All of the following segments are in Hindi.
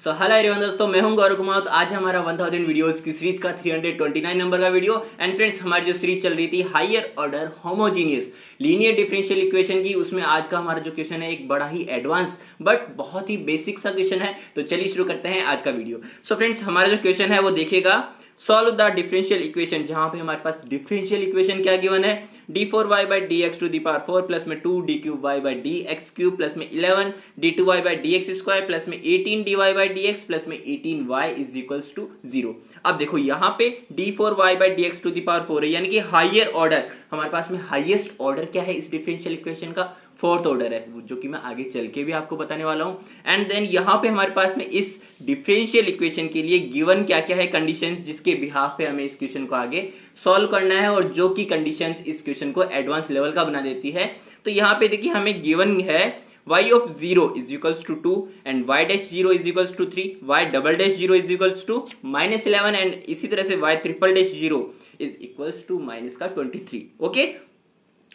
सो हेलो एवरीवन दोस्तों, मैं हूं गौरव कुमार। तो आज हमारा 1000 वीडियोस की सीरीज का 329 नंबर का वीडियो। एंड फ्रेंड्स, हमारी जो सीरीज चल रही थी higher order homogeneous linear differential equation की, उसमें आज का हमारा जो क्वेश्चन है एक बड़ा ही एडवांस बट बहुत ही बेसिक सा क्वेश्चन है। तो चलिए शुरू करते हैं आज का वीडियो। सो फ्रेंड्स, हमारा जो क्वेश्चन है वो देखिएगा, सॉल्व द डिफरेंशियल इक्वेशन। जहां पे हमारे पास डिफरेंशियल इक्वेशन क्या गिवन है, d4y by dx to the power 4 plus में 2 d cube y by dx cube plus में 11 d2y by dx square plus में 18 dy by dx प्लस में 18y इज इक्वल्स टू 0। अब देखो यहाँ पे d4y by dx to the power 4 है, यानी कि हायर ऑर्डर, हमारे पास में हाईएस्ट ऑर्डर क्या है इस डिफरेंशियल इक्वेशन का, फोर्थ ऑर्डर है, जो कि मैं आगे चल के भी आपको बताने वाला हूं। एंड देन यहाँ पे हमारे पास में इस डिफरेंशियल इक्वेशन के लिए गिवन क्या क्या है कंडीशन, जिसके बिहाफ पे हमें इस क्वेश्चन को आगे सॉल्व करना है और जो कि कंडीशंस इस क्वेश्चन को एडवांस लेवल का बना देती है। तो यहाँ पे देखिए हमें गिवन है y of 0 is equals to 2 and y dash 0 is equals to 3, y double dash 0 is equals to minus 11 and इसी तरह से y triple dash 0 is equals to minus का 23। Okay,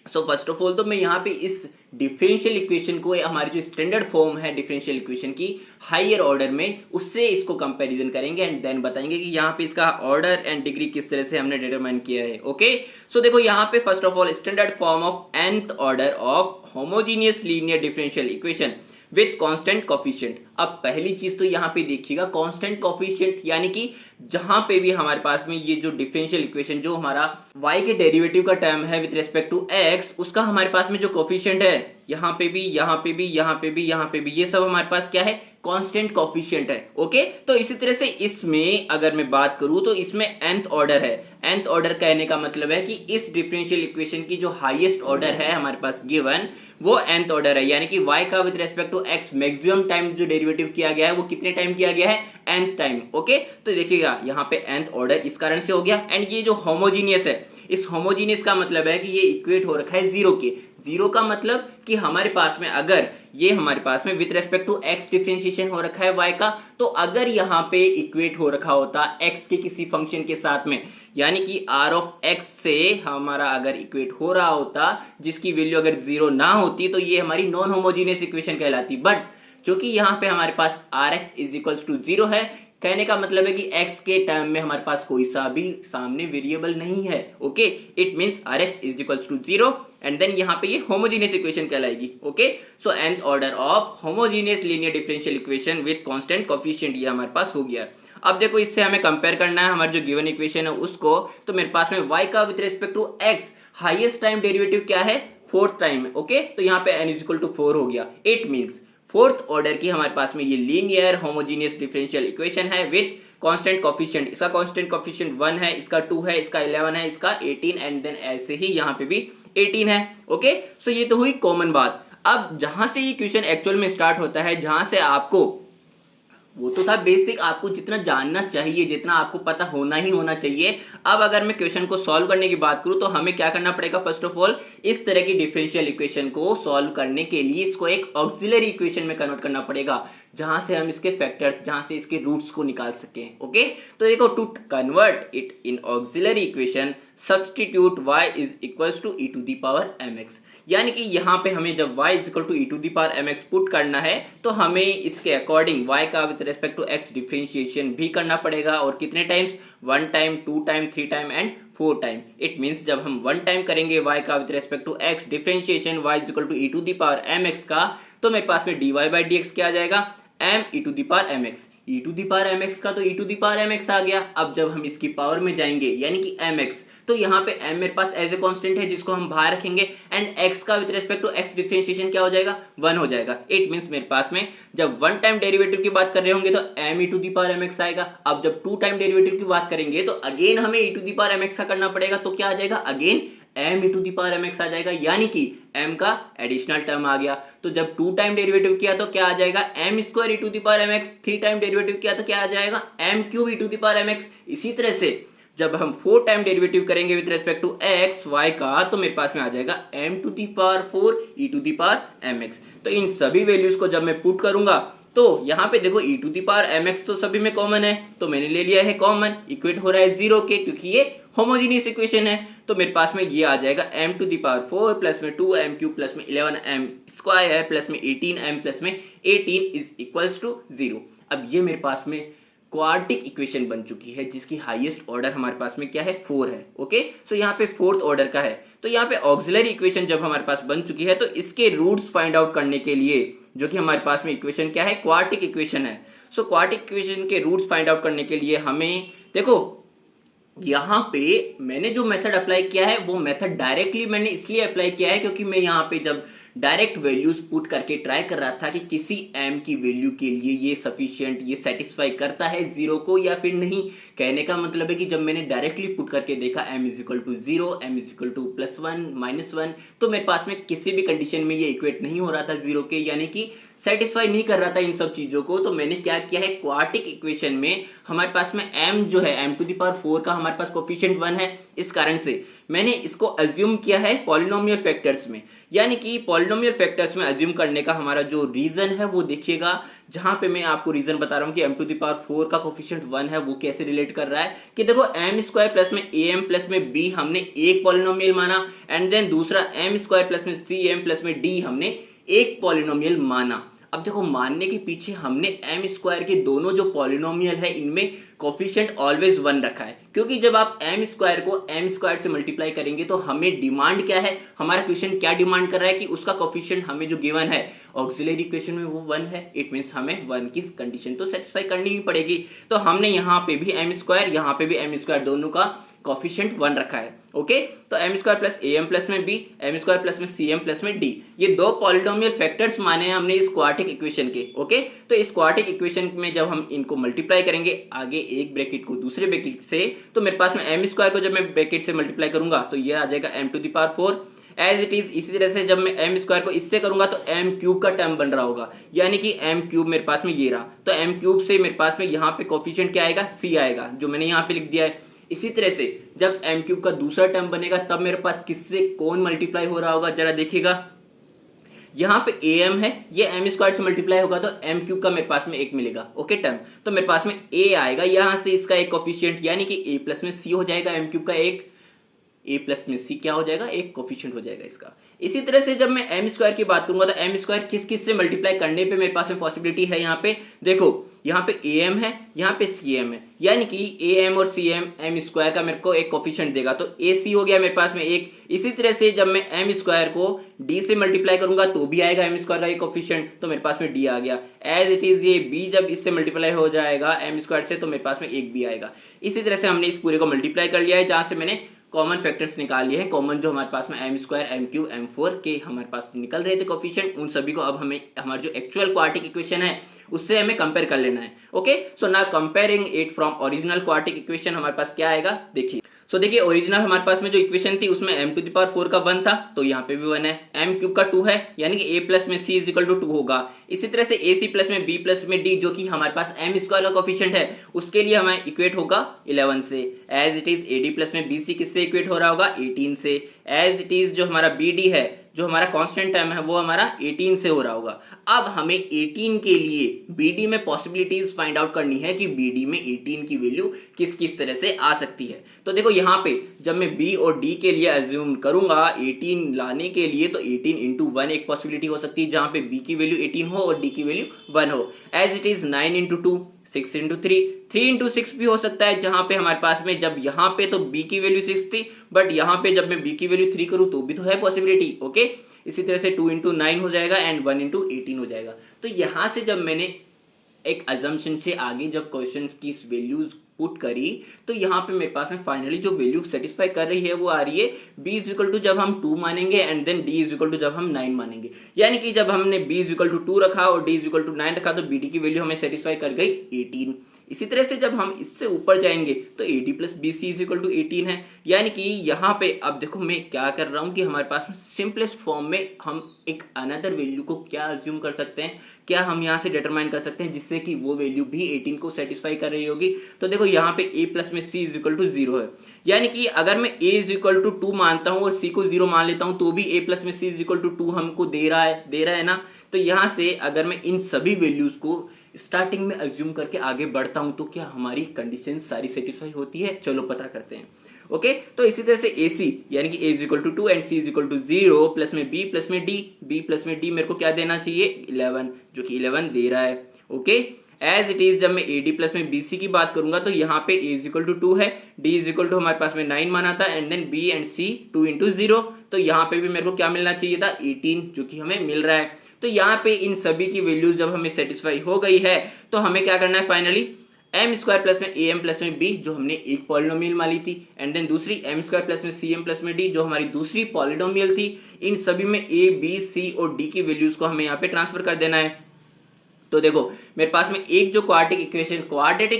so first of all तो मैं यहाँ पे इस डिफरेंशियल इक्वेशन को, हमारी जो स्टैंडर्ड फॉर्म है डिफरेंशियल इक्वेशन की हायर ऑर्डर में, उससे इसको कंपैरिजन करेंगे एंड देन बताएंगे कि यहाँ पे इसका ऑर्डर एंड डिग्री किस तरह से हमने डिटरमाइन किया है। ओके, सो देखो यहाँ पे first of all standard form of nth order of homogeneous linear differential equation with constant coefficient. अब पहली चीज तो यहाँ पे देखिएगा कांस्टेंट कोफिशिएंट, यानी कि जहां पे भी हमारे पास में ये जो डिफरेंशियल इक्वेशन, जो हमारा y के डेरिवेटिव का टर्म है विद रिस्पेक्ट टू x, उसका हमारे पास में जो कोफिशिएंट है, यहाँ पे भी, यहाँ पे भी, यहाँ पे भी, यहाँ पे भी, ये सब हमारे पास क्या है, कांस्टेंट कोफिशिएंट है। ओके, तो इसी तरह से इसमें अगर मैं बात करूं तो इसमें nth ऑर्डर है। nth ऑर्डर कहने का मतलब है कि इस डिफरेंशियल इक्वेशन की जो हाईएस्ट ऑर्डर है हमारे पास गिवन, वो nth ऑर्डर है, यानी कि y का with respect to x maximum time जो डेरिवेटिव किया गया है वो कितने टाइम किया गया है, nth टाइम। ओके, तो देखिएगा यहाँ पे nth ऑर्डर इस कारण से हो गया। एंड ये जो होमोजीनियस है, इस होमोजीनियस का मतलब है कि ये इक्वेट हो रखा है जीरो के। जीरो का मतलब कि हमारे पास में अगर ये हमारे पास में with respect to x differentiation हो रखा है y का, तो अगर यहाँ पे इक्वेट हो रखा होता x के किसी फंक्शन के साथ में, यानी कि r ऑफ x से हमारा अगर इक्वेट हो रहा होता जिसकी वैल्यू अगर जीरो ना होती, तो ये हमारी नॉन होमोजीनियस इक्वेशन कहलाती। बट क्योंकि यहाँ पे हमारे पास rx is equals to zero है, कहने का मतलब है कि x के टर्म में हमारे पास कोई सा भी सामने वेरिएबल नहीं है। Okay, it means rx is equals to zero and then यहाँ पे ये होमोजीनियस इक्वेशन कहलाएगी। Okay, so nth order of homogeneous linear differential equation with constant coefficient ये हमारे पास हो गया। अब देखो इससे हमें कंपेयर करना है हमारी जो गिवन इक्वेशन है उसको। तो मेरे पास में y का with respect to x highest time derivative क्या है, फोर्थ टाइम है। ओके, तो यहाँ पे n इज इक्वल टू 4 हो गया। इट मींस फोर्थ ऑर्डर की हमारे पास में ये लीनियर होमोजीनियस डिफरेंशियल इक्वेशन है विद कांस्टेंट कोफिशिएंट। इसका कांस्टेंट कोफिशिएंट 1 है, इसका 2 है, इसका 11 है, इसका 18 एंड देन ऐसे ही यहाँ पे भी 18 है। ओके, सो ये तो हुई कॉमन बात। अब जहां से ये क्वेश्चन एक्चुअल में स्टार्ट होता है, जहां से आपको, वो तो था बेसिक, आपको जितना जानना चाहिए, जितना आपको पता होना ही होना चाहिए। अब अगर मैं क्वेश्चन को सॉल्व करने की बात करूं तो हमें क्या करना पड़ेगा, फर्स्ट ऑफ ऑल इस तरह की डिफरेंशियल इक्वेशन को सॉल्व करने के लिए इसको एक ऑक्सिलरी इक्वेशन में कन्वर्ट करना पड़ेगा, जहां से हम इसके फैक्टर्स, जहां से इसके रूट्स को निकाल सकें। ओके, तो देखो, to convert it in auxiliary equation substitute y is equals to e to the power mx, यानी कि यहाँ पे हमें जब y is equal to e to the power mx put करना है तो हमें इसके अकॉर्डिंग y का with respect to x differentiation भी करना पड़ेगा। और कितने times, 1 time, 2 time, 3 time and 4 time. It means जब हम 1 टाइम करेंगे y का with respect to x differentiation y is equal to e to the power mx का, तो मेरे पास में dy बाई dx क्या आ जाएगा, m e to the power mx। e to the power mx का तो e to the power mx आ गया। अब जब हम इसकी पावर में जाएंगे यानी कि mx, तो यहाँ पे m मेरे पास एज ए कांस्टेंट है जिसको हम बाहर रखेंगे एंड x का with respect to x differentiation क्या हो जाएगा, 1 हो जाएगा। इट मींस मेरे पास में जब 1 टाइम डेरिवेटिव की बात कर रहे होंगे तो m e to the power mx आएगा। अब जब 2 टाइम डेरिवेटिव की बात करेंगे तो अगेन हमें e to the power mx का करना पड़ेगा, तो क्या आ जाएगा, again m e to the power mx आ जाएगा, यानी कि m का एडिशनल टर्म आ गया। तो जब 2 टाइम डेरिवेटिव किया तो क्या आ जाएगा, m square e to the power mx, 3 time derivative किया तो क्या आ जाएगा, m cube e to the power mx। इसी तरह से जब हम 4 टाइम डेरिवेटिव करेंगे with respect to x y का, तो मेरे पास में आ जाएगा m to the power 4 e to the power mx। तो इन सभी वैल्यूज को जब मैं पुट करूंगा तो यहाँ पे देखो e to the power mx तो सभी में कॉमन है, तो मैंने ले लिया है कॉमन, इक्वेट हो रहा है जीरो के, क्योंकि ये होमोजीनियस इक्वेशन है। तो मेरे पास में ये आ जाएगा m to the power 4 plus में 2m क्यूब प्लस में 11m स्क्वायर प्लस में 18m प्लस में 18 इज इक्वल्स टू 0। अब ये मेरे पास में क्वाड्रेटिक इक्वेशन बन चुकी है जिसकी हाईएस्ट ऑर्डर हमारे पास में क्या है 4 है। ओके, सो यहाँ पे फोर्थ ऑर्डर का है। तो यहाँ पे ऑक्सिलरी इक्वेशन जब हमारे पास बन चुकी है तो इसके रूट्स फाइंड आउट करने के लिए जो कि हमारे पास में इक्वेशन क्या है क्वाड्रेटिक इक्वेशन है। सो क्वाड्रेटिक इक्वेशन के रूट्स फाइंड आउट करने के लिए हमें देखो यहाँ पे मैंने जो मेथड अप्लाई किया है वो मेथड डायरेक्टली मैंने इसलिए अप्लाई किया है क्योंकि मैं यहाँ पे जब डायरेक्ट वैल्यूज पुट करके ट्राई कर रहा था कि किसी m की वैल्यू के लिए ये सफिशिएंट ये सेटिस्फाई करता है जीरो को या फिर नहीं। कहने का मतलब है कि जब मैंने डायरेक्टली पुट करके देखा m is equal to zero, m is equal to plus one minus one, तो मेरे पास में किसी भी कंडीशन में ये इक्वेट नहीं हो रहा था जीरो के, यानी कि सेटिस्फाई नहीं कर रहा था इन सब चीजों को। तो मैंने क्या किया है क्वाड्रेटिक इक्वेशन में हमारे पास में m जो है m टू द पावर 4 का हमारे पास कोफिशिएंट 1 है, इस कारण से मैंने इसको अज्यूम किया है पॉलिनोमियल फैक्टर्स में। यानी कि पॉलिनोमियल फैक्टर्स में अज्यूम करने का हमारा जो रीजन है वो देखिएगा, जहां पे मैं आपको रीजन बता रहा हूं कि m टू द पावर 4 का कोफिशिएंट 1 है वो कैसे रिलेट कर रहा है कि देखो m स्क्वायर प्लस में am प्लस में b हमने एक पॉलिनोमियल माना एंड देन दूसरा m स्क्वायर प्लस में cm प्लस में d हमने एक पॉलिनोमियल माना। अब देखो मानने के पीछे हमने m स्क्वायर के दोनों जो पॉलिनोमियल है इनमें कोफिशिएंट ऑलवेज 1 रखा है, क्योंकि जब आप m स्क्वायर को m स्क्वायर से मल्टीप्लाई करेंगे तो हमें डिमांड क्या है, हमारा क्वेश्चन क्या डिमांड कर रहा है कि उसका कोफिशिएंट हमें जो गिवन है ऑक्सिलरी इक्वेशन में वो 1 है। इट मींस हमें 1 की कंडीशन तो सेटिस्फाई करनी ही पड़ेगी। तो हमने यहाँ पे भी m स्क्वायर यहाँ पे भी m स्क्वायर दोनों का कोफिशिएंट 1 रखा है। ओके, तो m square plus am plus में b, m स्क्वायर प्लस में cm प्लस में d, ये दो पॉलिनोमियल फैक्टर्स माने हैं हमने इस क्वाड्रेटिक इक्वेशन के। ओके, तो इस क्वाड्रेटिक इक्वेशन में जब हम इनको मल्टीप्लाई करेंगे आगे एक ब्रैकेट को दूसरे ब्रैकेट से, तो मेरे पास में m स्क्वायर को जब मैं ब्रैकेट से मल्टीप्लाई करूंगा तो ये आ जाएगा m to the power 4 as it is. इसी तरह से जब मैं m स्क्वायर को इससे करूंगा तो m क्यूब का टर्म बन रहा होगा, यानी कि m क्यूब मेरे पास में ये रहा, तो m क्यूब से मेरे पास में यहाँ पे कोफिशिएंट क्या आएगा c आएगा, जो मैंने यहाँ पे लिख दिया है। इसी तरह से जब m क्यूब का दूसरा टर्म बनेगा तब मेरे पास किससे कौन मल्टीप्लाई हो रहा होगा, जरा देखिएगा यहाँ पे am है, ये m स्क्वायर से मल्टीप्लाई होगा तो m क्यूब का मेरे पास में एक मिलेगा। ओके टर्म, तो मेरे पास में a आएगा, यहाँ से इसका एक कोफिशिएंट यानी कि a प्लस में c हो जाएगा, m क्यूब का एक a प्लस में c क्या हो जाएगा, एक कोफिशिएंट हो जाएगा इसका। इसी तरह से जब मैं m स्क्वायर की बात करूंगा तो m स्क्वायर किस किस से मल्टीप्लाई करने पे मेरे पास में पॉसिबिलिटी है, यहाँ पे देखो यहाँ पे am है, यहाँ पे cm है, यानी कि am और cm m स्क्वायर का मेरे को एक कोफिशिएंट देगा, तो ac हो गया मेरे पास में एक। इसी तरह से जब मैं m स्क्वायर को d से मल्टीप्लाई करूंगा तो भी आएगा m स्क्वायर का एक कोफिशिएंट, तो मेरे पास में d आ गया। एज इट इज ये b जब इससे मल्टीप्लाई हो जाएगा m स्क्वायर से तो मेरे पास में एक b आएगा। इसी तरह से हमने इस पूरे को मल्टीप्लाई कर लिया है, जहां से मैंने कॉमन फैक्टर्स निकाल लिए हैं। कॉमन जो हमारे पास में m square m cube m4 के हमारे पास निकल रहे थे कोफिशिएंट, उन सभी को अब हमें हमारा जो एक्चुअल क्वाड्रेटिक इक्वेशन है उससे हमें कंपेयर कर लेना है। Okay, so now comparing it from original quadratic equation हमारे पास क्या आएगा देखिए। सो देखिए ओरिजिनल हमारे पास में जो इक्वेशन थी उसमें m टू द पावर 4 का 1 था, तो यहाँ पे भी 1 है, m क्यूब का 2 है, यानी कि a प्लस में c इज इक्वल टू 2 होगा। इसी तरह से ac प्लस में b प्लस में d जो कि हमारे पास m स्क्वायर का कोफिशिएंट है उसके लिए हमें इक्वेट होगा 11 से। As it is ad plus में bc किससे इक्वेट हो रहा होगा 18 से। एज इट इज जो हमारा bd है जो हमारा कांस्टेंट टर्म है वो हमारा 18 से हो रहा होगा। अब हमें 18 के लिए BD में पॉसिबिलिटीज फाइंड आउट करनी है कि BD में 18 की वैल्यू किस किस तरह से आ सकती है। तो देखो यहाँ पे जब मैं B और D के लिए अज्यूम करूंगा 18 लाने के लिए, तो 18 इंटू 1 एक पॉसिबिलिटी हो सकती है जहां पे B की वैल्यू 18 हो और D की वैल्यू 1 हो। As it is 9 into 2 6 into 3 3 into 6 भी हो सकता है, जहां पे हमारे पास में जब यहाँ पे तो B की वैल्यू 6 थी बट यहाँ पे जब मैं B की वैल्यू 3 करूँ तो भी तो है पॉसिबिलिटी। ओके, इसी तरह से 2 इंटू 9 हो जाएगा एंड 1 इंटू 18 हो जाएगा। तो यहाँ से जब मैंने एक अजम्पशन से आगे जब क्वेश्चन की वैल्यूज पुट करी तो यहाँ पे मेरे पास में फाइनली जो वैल्यू सेटिस्फाई कर रही है वो आ रही है b इज इक्वल टू जब हम 2 मानेंगे and then d is equal to जब हम 9 मानेंगे। यानी कि जब हमने b इज इक्वल टू 2 रखा और d इज इक्वल टू 9 रखा तो bd की वैल्यू हमें सेटिस्फाई कर गई 18। इसी तरह से जब हम इससे ऊपर जाएंगे तो ad plus B C is equal to 18 है। यानी कि यहाँ पे अब देखो मैं क्या कर रहा हूँ कि हमारे पास सिंपलेस्ट फॉर्म में हम एक अनदर वैल्यू को क्या अज्यूम कर सकते हैं, क्या हम यहाँ से डिटरमाइन कर सकते हैं जिससे कि वो वैल्यू भी 18 को सेटिस्फाई कर रही होगी। तो देखो यहाँ पे a प्लस में c इज इक्वल टू 0 है, यानी कि अगर मैं a इज इक्वल टू 2 मानता हूँ और c को 0 मान लेता हूँ तो भी a प्लस में c इज इक्वल टू 2 हमको दे रहा है ना। तो यहाँ से अगर मैं इन सभी वैल्यूज को स्टार्टिंग में अज्यूम करके आगे बढ़ता हूं तो क्या हमारी कंडीशन सारी सेटिस्फाई होती है, चलो पता करते हैं। ओके, तो इसी तरह से AC यानी कि a is equal to 2 and c is equal to 0 plus में b प्लस में d, b प्लस में d मेरे को क्या देना चाहिए 11, जो कि 11 दे रहा है। ओके, एज इट इज जब मैं ए डी प्लस में बी सी की बात करूंगा तो यहाँ पे ए इज इक्वल टू 2 है, डी इज इक्वल टू हमारे पास में 9 माना था, and then B and C 2 into 0, तो यहाँ पे भी मेरे को क्या मिलना चाहिए था 18, जो कि हमें मिल रहा है। तो यहाँ पे इन सभी की वैल्यूज जब हमें सेटिस्फाई हो गई है तो हमें क्या करना है फाइनली एम स्क्वायर प्लस में ए एम प्लस में बी जो हमने एक पॉलिनोमियल मानी थी, एंड देन दूसरी एम स्क्वायर प्लस में सी एम प्लस में डी जो हमारी दूसरी पॉलिनोमियल थी, इन सभी में ए बी सी और डी की वैल्यूज को हमें यहाँ पे ट्रांसफर कर देना है। तो देखो मेरे पास में एक जो क्वाड्रेटिक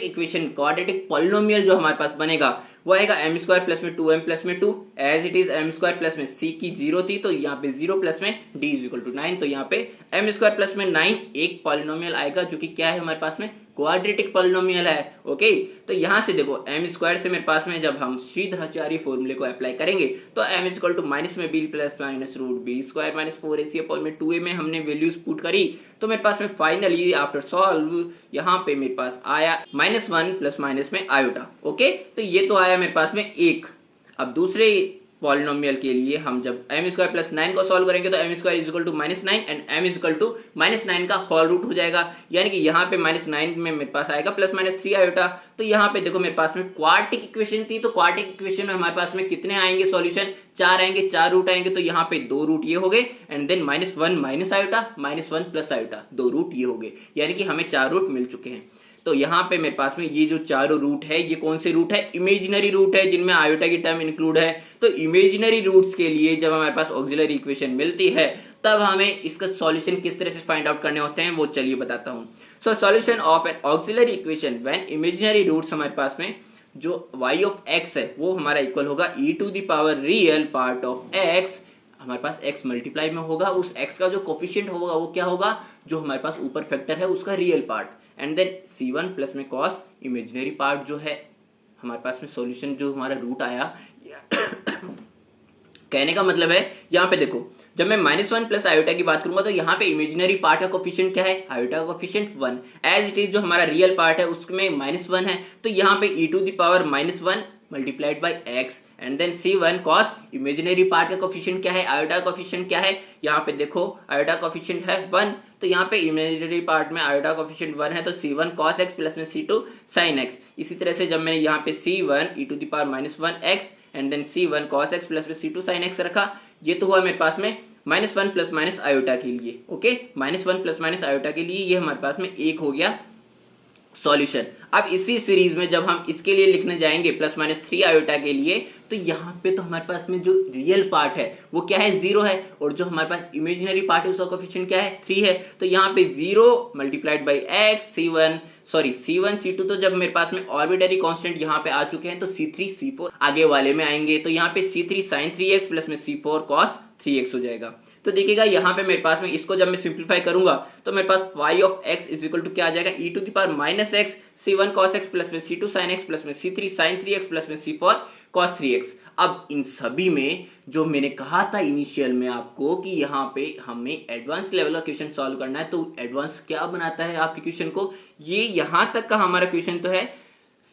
इक्वेशन क्वाड्रेटिक पॉलिनोमियल जो हमारे पास बनेगा वो आएगा एम स्क्वायर प्लस में 2m प्लस में 2, as it is M square plus में सी की 0 थी तो यहाँ पे 0 प्लस में डी इज इक्वल टू 9, तो यहाँ पे एम स्क्वायर प्लस में 9 एक पॉलिनोमियल आएगा जो कि क्या है हमारे पास में क्वाड्रेटिक पॉलिनोमियल है। ओके, तो यहाँ से देखो एम स्क्वायर से मेरे पास में जब हम श्रीधराचार्य फॉर्मूले को अप्लाई करेंगे तो एम इक्वल टू माइनस में B plus minus root B square minus 4ac upon में 2a में हमने वैल्यूज पुट करी तो मेरे पास में फाइनली आफ्टर सॉल्व यहाँ पे मेरे पास आया -1 प्लस माइनस में आयोटा। ओके, तो ये तो आया मेरे पास में एक। अब दूसरे पॉलिनोमियल के लिए हम जब एम स्क्वायर प्लस 9 को सॉल्व करेंगे तो M square is equal to -9 and M is equal to -9 का होल रूट हो जाएगा, यानी कि यहाँ पे -9 में मेरे पास आएगा प्लस माइनस 3 आयोटा। तो यहाँ पे देखो मेरे पास में क्वाड्रेटिक इक्वेशन थी, तो क्वाड्रेटिक इक्वेशन में हमारे पास में कितने आएंगे सॉल्यूशन, 4 आएंगे, 4 रूट आएंगे, तो यहाँ पे 2 रूट ये हो गए and then -1 minus iota -1 plus iota, 2 root ये हो गए, यानी कि हमें 4 रूट मिल चुके हैं। तो यहाँ पे मेरे पास में ये जो चारों रूट है ये कौन से रूट है, इमेजिनरी रूट है जिनमें आयोटा की टर्म इंक्लूड है। तो इमेजिनरी रूट्स के लिए जब हमारे पास ऑक्सिलरी इक्वेशन मिलती है तब हमें इसका सॉल्यूशन किस तरह से फाइंड आउट करने होते हैं वो चलिए बताता हूँ। So solution of an auxiliary equation when imaginary roots हमारे पास में जो y ऑफ x है वो हमारा इक्वल होगा e to the power real part of x, हमारे पास x मल्टीप्लाई में होगा, उस x का जो कोफिशिएंट होगा वो क्या होगा, जो हमारे पास ऊपर फैक्टर है उसका real part, and then c1 plus में cos इमेजिनरी पार्ट जो है हमारे पास में सॉल्यूशन जो हमारा रूट आया। कहने का मतलब है यहाँ पे देखो जब मैं -1 प्लस आयोटा की बात करूंगा तो यहाँ पे इमेजिनरी पार्ट का कोफिशिएंट क्या है, आयोटा का कोफिशिएंट 1, एज इट इज जो हमारा रियल पार्ट है उसमें -1 है, तो यहाँ पे e to the power -1 multiplied by x and then c1 cos imaginary part का कोफिशिएंट क्या है, आयोटा का कोफिशिएंट क्या है, यहाँ पे देखो आयोटा कोफिशिएंट है 1, तो यहाँ पे इमेजिनरी पार्ट में आयोटा कोफिशिएंट 1 है तो c1 cos x प्लस में c2 sin x। इसी तरह से जब मैंने यहाँ पे c1 e to the power -1x and then c1 cos x plus में c2 sin x रखा, ये तो हुआ मेरे पास में -1 प्लस माइनस आयोटा के लिए। ओके, -1 प्लस माइनस आयोटा के लिए ये हमारे पास में एक हो गया सॉल्यूशन। अब इसी सीरीज में जब हम इसके लिए लिखने जाएंगे +-3 आयोटा के लिए तो यहाँ पे तो हमारे पास में जो रियल पार्ट है वो क्या है 0 है, और जो हमारे पास इमेजिनरी पार्ट है उसका कोफिशिएंट क्या है 3 है, तो यहाँ पे 0 multiplied by x c1 c2, तो जब मेरे पास में ऑर्बिटरी कांस्टेंट यहाँ पे आ चुके हैं तो c3 c4 आगे वाले में आएंगे, तो यहाँ पे c3 sin 3x प्लस में c4 cos 3x हो जाएगा। तो देखिएगा यहाँ पे मेरे पास में इसको जब मैं सिंप्लीफाई करूंगा तो मेरे पास y of x is equal to क्या आ जाएगा e to the power -x c1 cos x plus में c2 sin x प्लस में c3 sin 3x प्लस में c4 cos 3x। अब इन सभी में जो मैंने कहा था इनिशियल में आपको कि यहाँ पे हमें एडवांस लेवल का क्वेश्चन सॉल्व करना है, तो एडवांस क्या बनाता है आपके क्वेश्चन को, ये यहाँ तक का हमारा क्वेश्चन तो है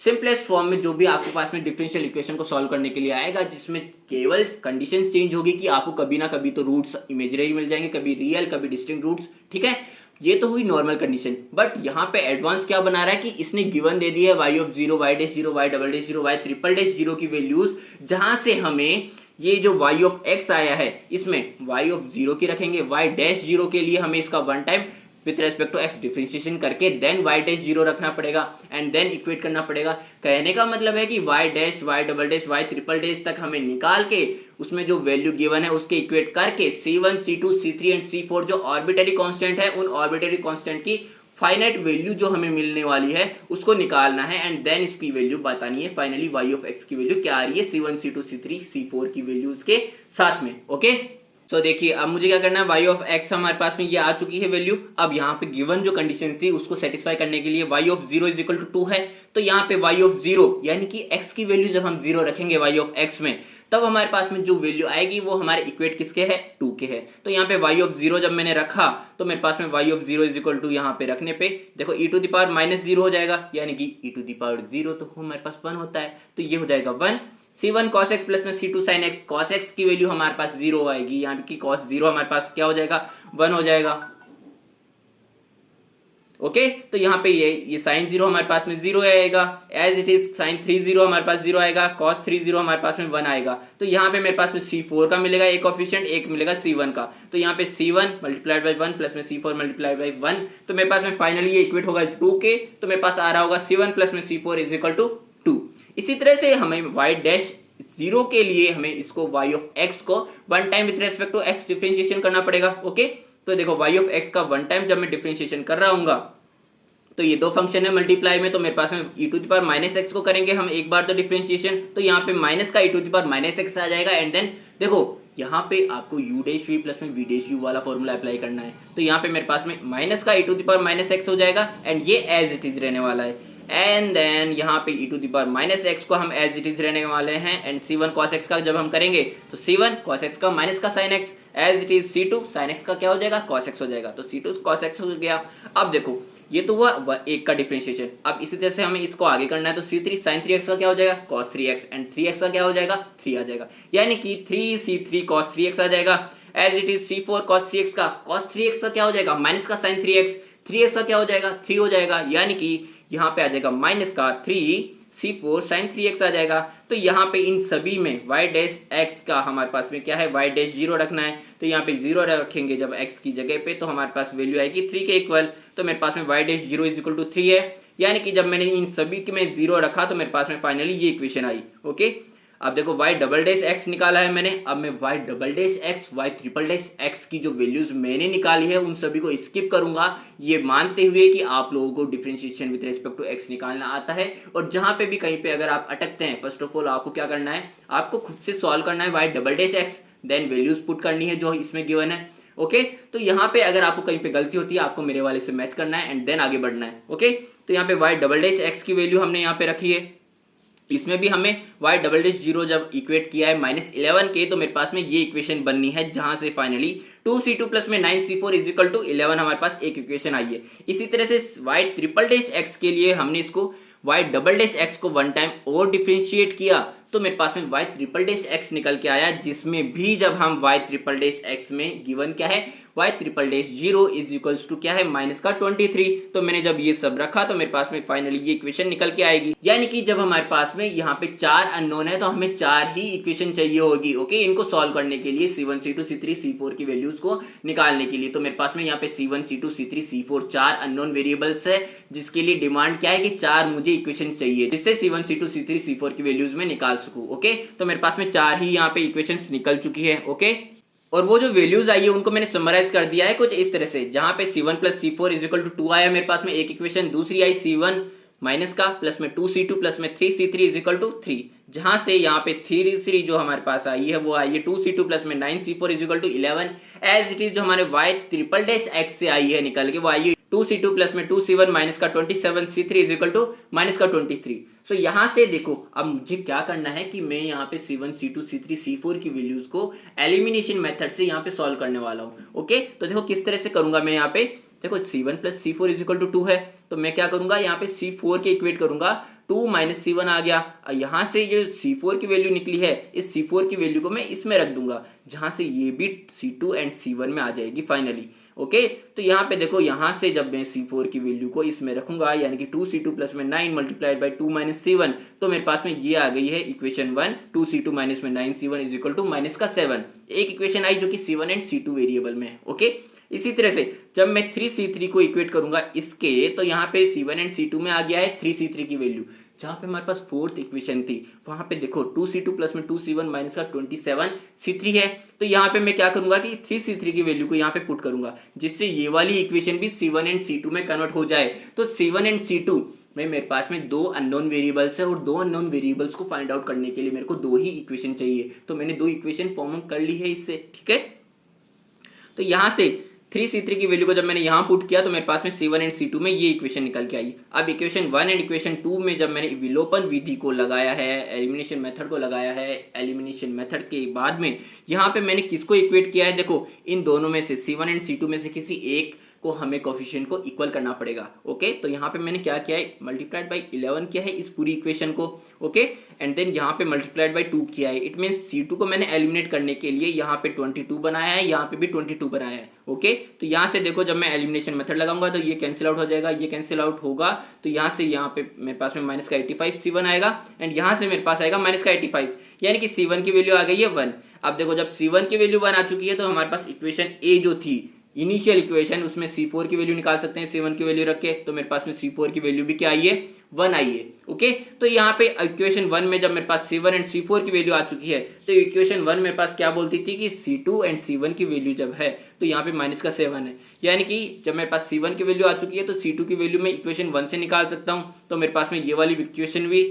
सिंपलेस्ट फॉर्म में जो भी आपके पास में डिफरेंशियल इक्वेशन को सॉल्व करने के लिए आएगा, जिसमें केवल कंडीशन चेंज होगी कि आपको कभी ना कभी तो रूट्स इमेजिनरी मिल जाएंगे, कभी रियल कभी डिस्टिंक्ट रूट्स, ठीक है, ये तो हुई नॉर्मल कंडीशन। बट यहाँ पे एडवांस क्या बना रहा है कि इसने गिवन दे दी है y of 0 y dash 0 y double dash 0 y triple dash 0 की वैल्यूज, जहां से हमें ये जो y ऑफ x आया है इसमें y ऑफ 0 की रखेंगे, y डैश 0 के लिए हमें इसका one time with respect to x differentiation करके देन y डैश 0 रखना पड़ेगा एंड देन इक्वेट करना पड़ेगा। कहने का मतलब है कि y dash y double dash y triple dash तक हमें निकाल के उसमें जो वैल्यू गिवन है उसके इक्वेट करके c1 c2 c3 and c4 जो आर्बिट्ररी कांस्टेंट है उन आर्बिट्ररी कांस्टेंट की फाइनाइट वैल्यू जो हमें मिलने वाली है उसको निकालना है एंड देन इसकी वैल्यू बतानी है फाइनली y ऑफ x की वैल्यू क्या आ रही है c1 c2 c3 c4 की वैल्यूज के साथ में। ओके, तो देखिए अब मुझे क्या करना है, y ऑफ x हमारे पास में ये आ चुकी है वैल्यू। अब यहाँ पे गिवन जो कंडीशन थी उसको सेटिस्फाई करने के लिए y of 0 is equal to 2 है, तो यहाँ पे y ऑफ 0 यानी कि x की वैल्यू जब हम 0 रखेंगे y ऑफ x में तब हमारे पास में जो वैल्यू आएगी वो हमारे इक्वेट किसके है 2 के है। तो यहाँ पे y ऑफ 0 जब मैंने रखा तो मेरे पास में y of 0 is equal to यहाँ पे रखने पे देखो e टू द पावर -0 हो जाएगा, यानी कि e टू द पावर 0 तो हमारे पास 1 होता है, तो ये हो जाएगा 1 c1 cos x प्लस में c2 sin x, cos x की वैल्यू हमारे पास 0 आएगी, यहाँ की cos 0 हमारे पास क्या हो जाएगा 1 हो जाएगा। ओके तो यहाँ पे ये साइन 0 हमारे पास में 0 आएगा, एज इट इज साइन 3 0 हमारे पास 0 आएगा, कॉस 3 0 हमारे पास में 1 आएगा। तो यहाँ पे मेरे पास में C4 का मिलेगा एक ऑफिशिएंट, एक मिलेगा C1 का। तो यहाँ पे C1 मल्टीप्लाइड बाई 1 प्लस में C4 मल्टीप्लाइड बाई 1, तो मेरे पास में फाइनली ये इक्वेट होगा 2 के, तो मेरे पास आ रहा होगा C1 प्लस में C4 इज इक्वल टू 2। इसी तरह से हमें y डैश 0 के लिए हमें इसको y ऑफ x को one time with respect to x differentiation करना पड़ेगा। ओके तो देखो y ऑफ x का वन टाइम जब मैं डिफरेंशिएशन कर रहा हूँ तो ये दो फंक्शन है मल्टीप्लाई में, तो मेरे पास में e to the power minus X को करेंगे हम एक बार तो डिफरेंशिएशन, तो यहाँ पे माइनस का e to the power minus x आ जाएगा। एंड देन देखो यहाँ पे आपको u डैश v प्लस में v डैश u वाला फॉर्मूला अप्लाई करना है, तो यहाँ पे मेरे पास में माइनस का e to the power minus X हो जाएगा एंड ये एज इट इज रहने वाला है। एंड देन यहाँ पे e to the power minus X को हम एज इट इज रहने वाले हैं एंड c1 cos x का जब हम करेंगे तो c1 cos x का माइनस का sin x as it is c2 sin x का क्या हो जाएगा cos x हो जाएगा, तो c2 cos x हो गया। अब देखो ये तो हुआ एक का डिफरेंशिएशन, अब इसी तरह से हमें इसको आगे करना है, तो c3 sin 3x का क्या हो जाएगा cos 3x एंड 3x का क्या हो जाएगा 3 आ जाएगा, यानी कि 3c3 cos 3x आ जाएगा। As it is c4 cos 3x का cos 3x का क्या हो जाएगा माइनस का sin 3x, 3x का क्या हो जाएगा 3 हो जाएगा, यानी कि यहाँ पे आ जाएगा माइनस का 3c4 sin 3x आ जाएगा। तो यहाँ पे इन सभी में y डैश x का हमारे पास में क्या है y डैश 0 रखना है, तो यहाँ पे 0 रखेंगे जब x की जगह पे तो हमारे पास वैल्यू आएगी 3 के इक्वल, तो मेरे पास में y dash 0 is equal to 3 है, यानी कि जब मैंने इन सभी के में 0 रखा तो मेरे पास में फाइनली ये इक्वेशन आई। ओके अब देखो y डबल डैश x निकाला है मैंने, अब मैं y double dash x y triple dash x की जो वैल्यूज मैंने निकाली है उन सभी को स्किप करूंगा, ये मानते हुए कि आप लोगों को differentiation with respect to x निकालना आता है। और जहां पे भी कहीं पे अगर आप अटकते हैं, फर्स्ट ऑफ ऑल आपको क्या करना है, आपको खुद से सॉल्व करना है y double dash x, then values put करनी है जो इसमें गिवन है। ओके तो यहाँ पे अगर आपको कहीं पे गलती होती है आपको मेरे वाले से मैच करना है एंड देन आगे बढ़ना है। ओके तो यहाँ पे y डबल डैश x की वैल्यू हमने यहाँ पे रखी है, इसमें भी हमें y डबल डैश 0 जब इक्वेट किया है -11 के, तो मेरे पास में ये इक्वेशन बननी है जहां से फाइनली 2c2 प्लस में 9c4 इज इक्वल टू 11 हमारे पास एक इक्वेशन आई है। इसी तरह से y ट्रिपल डैश x के लिए हमने इसको y डबल डैश x को वन टाइम और डिफरेंशिएट किया तो मेरे पास में y ट्रिपल डैश x निकल के आया, जिसमें भी जब हम y ट्रिपल डैश x में गिवन क्या है y triple dash 0 is equals to क्या है माइनस का 23। तो मैंने जब ये सब रखा तो मेरे पास में फाइनली ये इक्वेशन निकल के आएगी, यानी कि जब हमारे पास में यहाँ पे 4 अननोन है तो हमें 4 ही इक्वेशन चाहिए होगी। ओके इनको सॉल्व करने के लिए c1 c2 c3 c4 की वैल्यूज को निकालने के लिए, तो मेरे पास में यहाँ पे c1 c2 c3 c4 4 unknown variables है, जिसके लिए डिमांड क्या है कि 4 मुझे इक्वेशन चाहिए जिससे c1 c2 c3 c4 की वैल्यूज में निकाल सकूं। ओके तो मेरे पास में 4 ही यहाँ पे इक्वेशंस निकल चुकी है। ओके और वो जो वैल्यूज आई है उनको मैंने समराइज कर दिया है कुछ इस तरह से, जहां पे c1 plus c4 is equal to 2 आया मेरे पास में एक इक्वेशन, दूसरी आई c1 माइनस का प्लस में 2c2 प्लस में 3c3 इज इक्वल टू 3, जहां से यहाँ पे 3 जो हमारे पास आई है वो आई है 2c2 प्लस में 9c4 is equal to 11। As it is जो हमारे y ट्रिपल डैश x से आई है निकल के वो आई है 2c2 प्लस में 2c1 माइनस का 27 c3 is equal to minus का 23। सो यहाँ से देखो अब मुझे क्या करना है कि मैं यहाँ पे c1 c2 c3 c4 की वैल्यूज को एलिमिनेशन मेथड से यहाँ पे सॉल्व करने वाला हूँ। ओके तो देखो किस तरह से करूंगा मैं, यहाँ पे देखो c1 plus c4 is equal to 2 है, तो मैं क्या करूंगा यहाँ पे c4 के इक्वेट करूंगा, 2 माइनस c1 आ गया, यहाँ से जो c4 की वैल्यू निकली है इस c4 की वैल्यू को मैं इसमें रख दूंगा, जहां से ये भी c2 एंड c1 में आ जाएगी फाइनली। ओके तो यहाँ पे देखो यहाँ से जब मैं c4 की वैल्यू को इसमें रखूंगा यानी कि 2c2 प्लस में 9 मल्टीप्लाइड बाई 2 माइनस c1, तो मेरे पास में ये आ गई है इक्वेशन 1, 2c2 माइनस में 9c1 is equal to minus का 7, एक इक्वेशन आई जो कि c1 एंड c2 वेरिएबल में है। ओके इसी तरह से जब मैं 3c3 को इक्वेट करूंगा इसके, तो यहाँ पे c1 एंड c2 में आ गया है 3c3 की वैल्यू, जहां पे हमारे पास फोर्थ इक्वेशन थी वहां पे देखो 2c2 प्लस में 2c1 माइनस का 27 c3 है, तो यहाँ पे मैं क्या करूंगा कि 3c3 की वैल्यू को यहाँ पे पुट करूंगा, जिससे ये वाली इक्वेशन भी c1 एंड c2 में कन्वर्ट हो जाए। तो c1 एंड c2 में मेरे पास में 2 अननोन वेरिएबल्स है और 2 अननोन वेरिएबल्स को फाइंड आउट करने के लिए मेरे को 2 ही इक्वेशन चाहिए, तो मैंने 2 इक्वेशन फॉर्म कर ली है इससे। ठीक है तो यहाँ से 3c3 की वैल्यू को जब मैंने यहाँ पुट किया तो मेरे पास में c1 एंड c2 में ये इक्वेशन निकल के आई। अब इक्वेशन 1 एंड इक्वेशन 2 में जब मैंने विलोपन विधि को लगाया है, एलिमिनेशन मेथड को लगाया है, एलिमिनेशन मेथड के बाद में यहाँ पे मैंने किसको इक्वेट किया है, देखो इन दोनों में से c1 एंड c2 में से किसी एक को हमें कोफिशिएंट को इक्वल करना पड़ेगा। ओके, तो यहाँ पे मैंने क्या किया है, मल्टीप्लाइड बाई 11 किया है इस पूरी इक्वेशन को। ओके, एंड देन यहाँ पे मल्टीप्लाइड बाई 2 किया है। इट मीन्स C2 को मैंने एलिमिनेट करने के लिए यहाँ पे 22 बनाया है, यहाँ पे भी 22 बनाया है। ओके, तो यहाँ से देखो जब मैं एलिमिनेशन मेथड लगाऊंगा तो ये कैंसिल आउट हो जाएगा, ये कैंसिल आउट होगा, तो यहाँ से यहाँ पे मेरे पास में माइनस का 85 C1 आएगा, एंड यहाँ से मेरे पास आएगा माइनस का 85, यानी कि C1 की वैल्यू आ गई है 1। अब देखो जब C1 की वैल्यू 1 आ चुकी है तो हमारे पास इक्वेशन ए जो थी इनिशियल इक्वेशन, उसमें C4 की वैल्यू निकाल सकते हैं C1 की वैल्यू रख के, तो मेरे पास में C4 की वैल्यू भी क्या आई है, 1 आई है। ओके, तो यहाँ पे इक्वेशन 1 में जब मेरे पास C1 एंड C4 की वैल्यू आ चुकी है तो इक्वेशन 1 मेरे पास क्या बोलती थी कि C2 एंड C1 की वैल्यू जब है तो यहाँ पे माइनस का 7 है, यानी कि जब मेरे पास C1 की वैल्यू आ चुकी है तो C2 की वैल्यू मैं इक्वेशन 1 से निकाल सकता हूँ, तो मेरे पास में ये वाली इक्वेशन भी,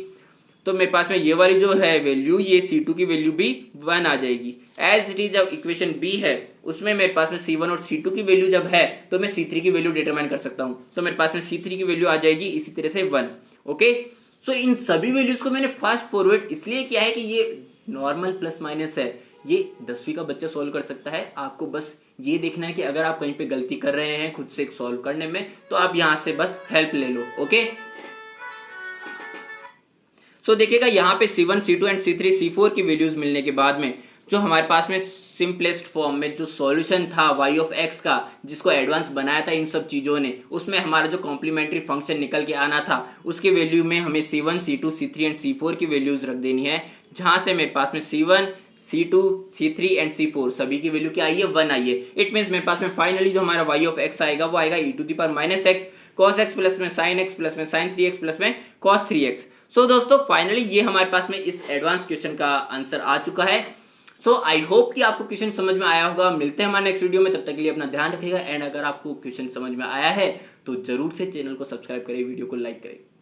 तो मेरे पास में ये वाली जो है वैल्यू, ये C2 की वैल्यू भी 1 आ जाएगी। एज इट इज जब इक्वेशन बी है उसमें मेरे पास में C1 और C2 की वैल्यू जब है तो मैं C3 की वैल्यू डिटरमाइन कर सकता हूँ, तो मेरे पास में C3 की वैल्यू आ जाएगी इसी तरह से 1। ओके, सो इन सभी वैल्यूज को मैंने फास्ट फॉरवर्ड इसलिए किया है कि ये नॉर्मल प्लस माइनस है, ये 10वीं का बच्चा सॉल्व कर सकता है। आपको बस ये देखना है कि अगर आप कहीं पे गलती कर रहे हैं खुद से सॉल्व करने में तो आप यहाँ से बस हेल्प ले लो। ओके, सो देखिएगा यहाँ पे C1, C2 and C3, C4 की वैल्यूज मिलने के बाद में जो हमारे पास में सिंपलेस्ट फॉर्म में जो सॉल्यूशन था y ऑफ x का, जिसको एडवांस बनाया था इन सब चीज़ों ने, उसमें हमारा जो कॉम्प्लीमेंट्री फंक्शन निकल के आना था उसके वैल्यू में हमें C1, C2, C3 and C4 की वैल्यूज रख देनी है, जहाँ से मेरे पास में C1, C2, C3 and C4 सभी की वैल्यू क्या आई है, 1 आई है। इट मीन्स मेरे पास में फाइनली जो हमारा y ऑफ x आएगा वो आएगा e⁻⁻x cos x प्लस में sin x प्लस में sin 3x प्लस में cos 3x। सो दोस्तों फाइनली ये हमारे पास में इस एडवांस क्वेश्चन का आंसर आ चुका है। सो आई होप कि आपको क्वेश्चन समझ में आया होगा। मिलते हैं हमारे नेक्स्ट वीडियो में, तब तक के लिए अपना ध्यान रखिएगा, एंड अगर आपको क्वेश्चन समझ में आया है तो जरूर से चैनल को सब्सक्राइब करें, वीडियो को लाइक करें।